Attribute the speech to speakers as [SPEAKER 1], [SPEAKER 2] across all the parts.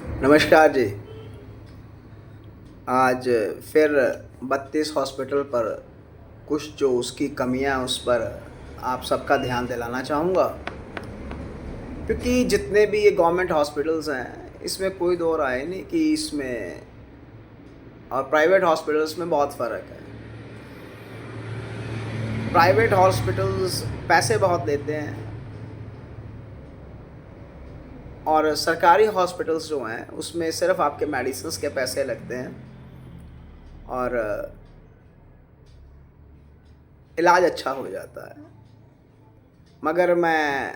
[SPEAKER 1] नमस्कार जी। आज फिर 32 हॉस्पिटल पर कुछ जो उसकी कमियां उस पर आप सबका ध्यान दिलाना चाहूँगा, क्योंकि जितने भी ये गवर्नमेंट हॉस्पिटल्स हैं इसमें कोई दो राय नहीं कि इसमें और प्राइवेट हॉस्पिटल्स में बहुत फ़र्क है। प्राइवेट हॉस्पिटल्स पैसे बहुत देते हैं और सरकारी हॉस्पिटल्स जो हैं उसमें सिर्फ आपके मेडिसिन्स के पैसे लगते हैं और इलाज अच्छा हो जाता है। मगर मैं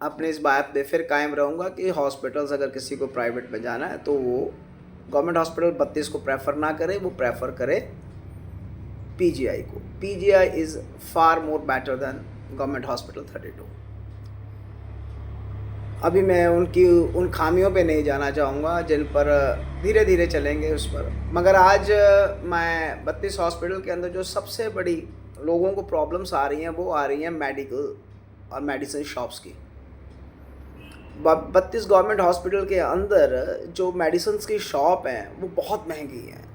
[SPEAKER 1] अपनी इस बात पे फिर कायम रहूँगा कि हॉस्पिटल्स अगर किसी को प्राइवेट में जाना है तो वो गवर्नमेंट हॉस्पिटल 32 को प्रेफर ना करे, वो प्रेफर करे पीजीआई को। PGI is far more better than government hospital 32। अभी मैं उन खामियों पे नहीं जाना चाहूँगा जिन पर धीरे धीरे चलेंगे उस पर। मगर आज मैं 32 हॉस्पिटल के अंदर जो सबसे बड़ी लोगों को प्रॉब्लम्स आ रही हैं वो आ रही हैं मेडिकल और मेडिसिन शॉप्स की। 32 गवर्नमेंट हॉस्पिटल के अंदर जो मेडिसिन्स की शॉप हैं वो बहुत महंगी हैं।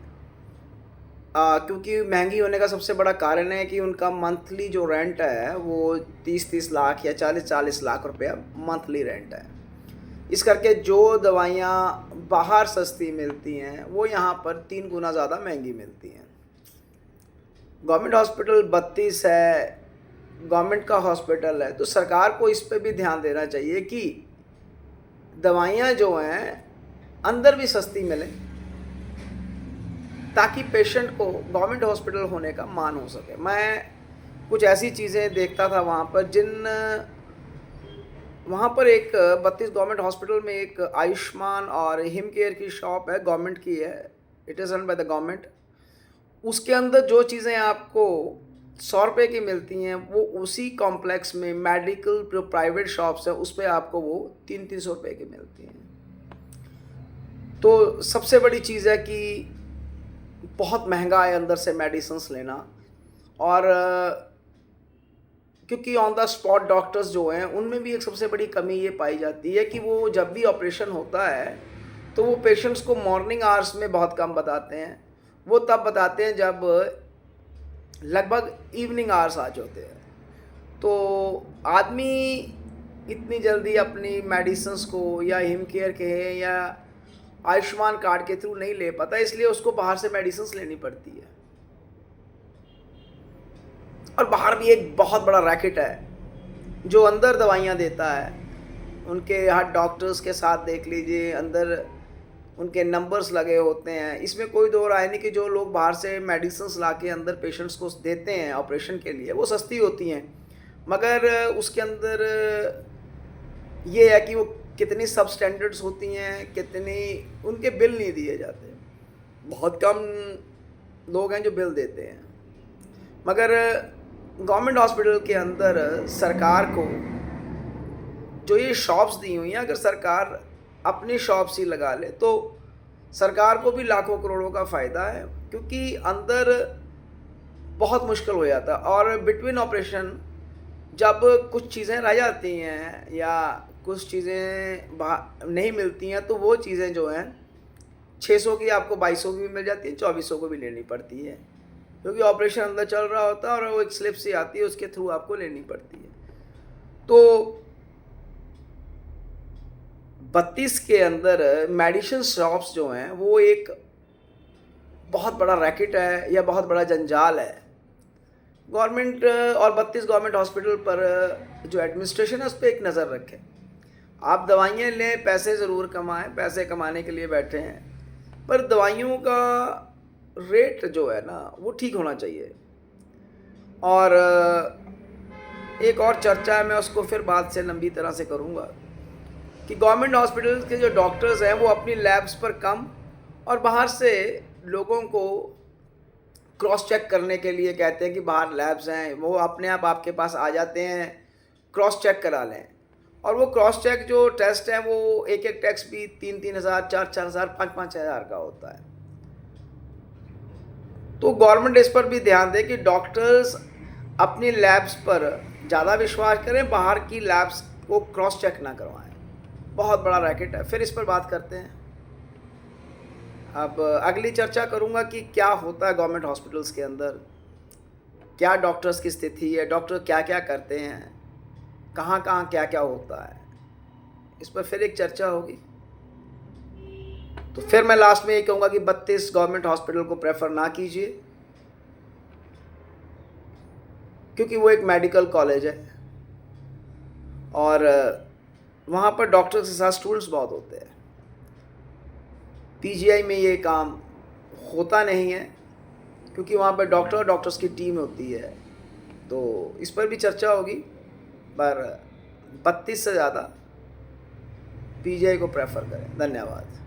[SPEAKER 1] क्योंकि महंगी होने का सबसे बड़ा कारण है कि उनका मंथली जो रेंट है वो 30-30 लाख या 40-40 लाख रुपया मंथली रेंट है। इस करके जो दवाइयाँ बाहर सस्ती मिलती हैं वो यहाँ पर 3 गुना ज़्यादा महंगी मिलती हैं। गवर्नमेंट हॉस्पिटल 32 है, गवर्नमेंट का हॉस्पिटल है, तो सरकार को इस पे भी ध्यान देना चाहिए कि दवाइयाँ जो हैं अंदर भी सस्ती मिलें ताकि पेशेंट को गवर्नमेंट हॉस्पिटल होने का मान हो सके। मैं कुछ ऐसी चीज़ें देखता था वहाँ पर एक 32 गवर्नमेंट हॉस्पिटल में एक आयुष्मान और हिम केयर की शॉप है, गवर्नमेंट की है, it is run by the government. उसके अंदर जो चीज़ें आपको 100 रुपये की मिलती हैं वो उसी कॉम्प्लेक्स में मेडिकल जो प्राइवेट शॉप्स हैं उस पर आपको वो 300-300 रुपये की मिलती हैं। तो सबसे बड़ी चीज़ है कि बहुत महंगा है अंदर से मेडिसिन्स लेना। और क्योंकि ऑन द स्पॉट डॉक्टर्स जो हैं उनमें भी एक सबसे बड़ी कमी ये पाई जाती है कि वो जब भी ऑपरेशन होता है तो वो पेशेंट्स को मॉर्निंग आवर्स में बहुत कम बताते हैं। वो तब बताते हैं जब लगभग इवनिंग आवर्स आ जाते हैं। तो आदमी इतनी जल्दी अपनी मेडिसिन्स को या हिम केयर के या आयुष्मान कार्ड के थ्रू नहीं ले पाता, इसलिए उसको बाहर से मेडिसिन्स लेनी पड़ती है। और बाहर भी एक बहुत बड़ा रैकेट है जो अंदर दवाइयाँ देता है। उनके हर डॉक्टर्स के साथ देख लीजिए, अंदर उनके नंबर्स लगे होते हैं। इसमें कोई दो राय नहीं कि जो लोग बाहर से मेडिसिन्स ला के अंदर पेशेंट्स को देते हैं ऑपरेशन के लिए वो सस्ती होती हैं, मगर उसके अंदर ये है कि वो कितनी सब स्टैंडर्ड्स होती हैं, कितनी उनके बिल नहीं दिए जाते। बहुत कम लोग हैं जो बिल देते हैं। मगर गवर्नमेंट हॉस्पिटल के अंदर सरकार को जो ये शॉप्स दी हुई हैं, अगर सरकार अपनी शॉप्स ही लगा ले तो सरकार को भी लाखों करोड़ों का फ़ायदा है, क्योंकि अंदर बहुत मुश्किल हो जाता है। और बिटवीन ऑपरेशन जब कुछ चीज़ें रह जाती हैं या कुछ चीज़ें नहीं मिलती हैं तो वो चीज़ें जो हैं 600 की आपको 2200 की भी मिल जाती है, 2400 को भी लेनी पड़ती है, क्योंकि ऑपरेशन अंदर चल रहा होता है और वो एक स्लिप सी आती है उसके थ्रू आपको लेनी पड़ती है। तो 32 के अंदर मेडिसिन शॉप्स जो हैं वो एक बहुत बड़ा रैकेट है या बहुत बड़ा जंजाल है। गवर्नमेंट और 32 गवर्नमेंट हॉस्पिटल पर जो एडमिनिस्ट्रेशन है उस पर एक नज़र रखें। आप दवाइयाँ लें, पैसे ज़रूर कमाएं, पैसे कमाने के लिए बैठे हैं, पर दवाइयों का रेट जो है ना वो ठीक होना चाहिए। और एक और चर्चा है, मैं उसको फिर बाद से लंबी तरह से करूँगा, कि गवर्नमेंट हॉस्पिटल्स के जो डॉक्टर्स हैं वो अपनी लैब्स पर कम और बाहर से लोगों को क्रॉस चेक करने के लिए कहते हैं कि बाहर लैब्स हैं, वो अपने आप आपके पास आ जाते हैं, क्रॉस चेक करा लें। और वो क्रॉस चेक जो टेस्ट है वो एक टेस्ट भी 3-3 हज़ार, 4-4 हज़ार, 5-5 हज़ार का होता है। तो गवर्नमेंट इस पर भी ध्यान दे कि डॉक्टर्स अपनी लैब्स पर ज़्यादा विश्वास करें, बाहर की लैब्स को क्रॉस चेक ना करवाएं। बहुत बड़ा रैकेट है, फिर इस पर बात करते हैं। अब अगली चर्चा करूँगा कि क्या होता है गवर्नमेंट हॉस्पिटल्स के अंदर, क्या डॉक्टर्स की स्थिति है, डॉक्टर क्या-क्या करते हैं, कहाँ-कहाँ क्या-क्या होता है। इस पर फिर एक चर्चा होगी। तो फिर मैं लास्ट में यही कहूँगा कि 32 गवर्नमेंट हॉस्पिटल को प्रेफ़र ना कीजिए, क्योंकि वो एक मेडिकल कॉलेज है और वहाँ पर डॉक्टर्स के साथ स्टूडेंट्स बहुत होते हैं। पीजीआई में ये काम होता नहीं है, क्योंकि वहाँ पर डॉक्टर और डॉक्टर्स की टीम होती है। तो इस पर भी चर्चा होगी, पर 32 से ज़्यादा पीजीआई को प्रेफ़र करें। धन्यवाद।